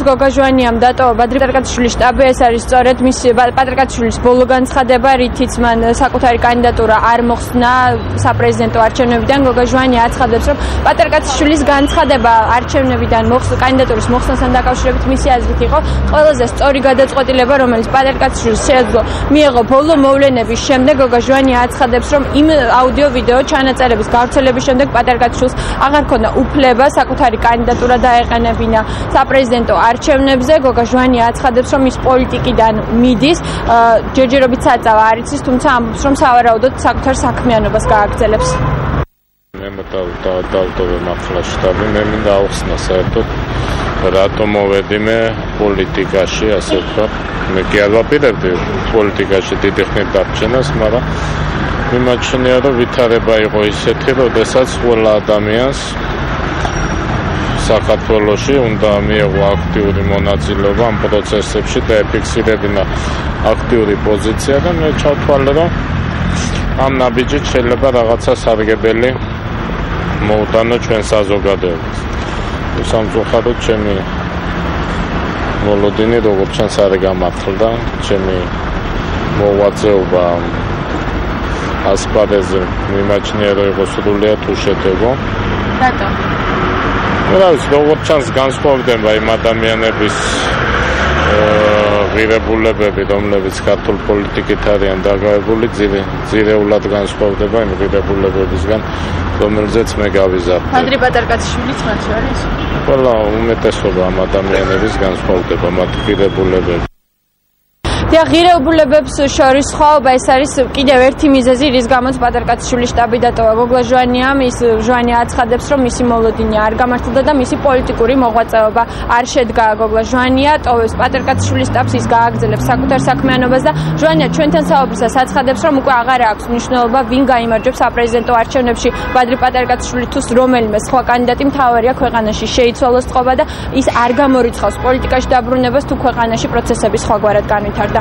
გოგა ჟვანიამ დატოვა პატრიკატიშვილის შტაბი, ეს არის სწორედ მის პატრიკატიშვილის ბოლო განცხადება, რითიც მან საკუთარი კანდიდატურა არ მოხსნა საპრეზიდენტო არჩევნებიდან. გოგა ჟვანია აცხადებს, რომ პატრიკატიშვილის განცხადება არჩევნებიდან კანდიდატურის მოხსნასთან დაკავშირებით მისი აზრით იყო ყველაზე სწორი გადაწყვეტილება, რომელიც პატრიკატიშვილს შეეძლო მიეღო ბოლო მოვლენების შემდეგ. გოგა ჟვანია აცხადებს, რომ იმ აუდიო-ვიდეო ჩანაწერების გავრცელების შემდეგ პატრიკატიშვილს აღარ ჰქონდა უფლება საკუთარი კანდიდატურა დაეყენებინა საპრეზიდენტო არჩევნებზე. გოგა ჟვანია აცხადებს, რომ ის პოლიტიკიდან მიდის, ჯერჯერობით საწავა არ იცის, თუმცა ამბობს, რომ სავარაუდოდ საკუთარ საქმიანობას გააგრძელებს. მე დავტოვე ახლა შტაბი, მე მინდა ავხსნა საერთოდ რატომ მოვედი მე პოლიტიკაში, ასე ვთქვათ. მე კი არ ვაპირებდი პოლიტიკაში დიდი ხნით დარჩენას, მაგრამ მიმაჩნია, რომ ვითარება იყო ისეთი, როდესაც ყველა ადამიანს საქართველოში უნდა მიეღო აქტიური მონაწილეობა ამ პროცესებში და ეფიქსირებინა აქტიური პოზიცია და მე ჩავთვალე, რომ ამ ნაბიჯით შეიძლება რაღაცა სარგებელი მოუტანო ჩვენ საზოგადოებას. სამწუხაროდ ჩემი მოლოდინი როგორც ჩანს არ გამართლდა, ჩემი მოღვაწეობა ასპარეზზე მიმაჩნია, რომ იყო სრულიად უშედეგო. რატო? როგორც ჩანს განსხვავდება იმ ადამიანების ღირებულებები, რომლებიც ქართულ პოლიტიკით არიან დაკავებული, ძირეულად განსხვავდება იმ ღირებულებებისგან, რომელზეც მე გავიზარდე. ანდრე პატრიკატიშვილიც მათ შორის? ყველა უმეტესობა ამ ადამიანების განსხვავდება მათ ღირებულებები. ღირებულებებს შორის სხვაობა ეს არის კიდევ ერთი მიზეზი, რის გამოც პატრიკატიშვილის შტაბი დატოვა გოგა ჟვანიამ. ჟვანია აცხადებს, რომ მისი მოლოდინი არ გამართლდა და მისი პოლიტიკური მოღვაწეობა არ შედგა. გოგა ჟვანია ტოვებს პატრიკატიშვილის შტაბს, ის გააგრძელებს საკუთარ საქმიანობას და ჟვანია ჩვენთან საუბრისას აცხადებს, რომ უკვე აღარ აქვს მნიშვნელობა, ვინ გაიმარჯვებს საპრეზიდენტო არჩევნებში, ბადრი პატრიკატიშვილი თუ რომელიმე სხვა კანდიდატი. მთავარია ქვეყანაში შეიცვალოს წყობა და ის არ გამორიცხავს პოლიტიკაში დაბრუნებას, თუ ქვეყანაში პროცესები სხვაგვარად განვითარდა.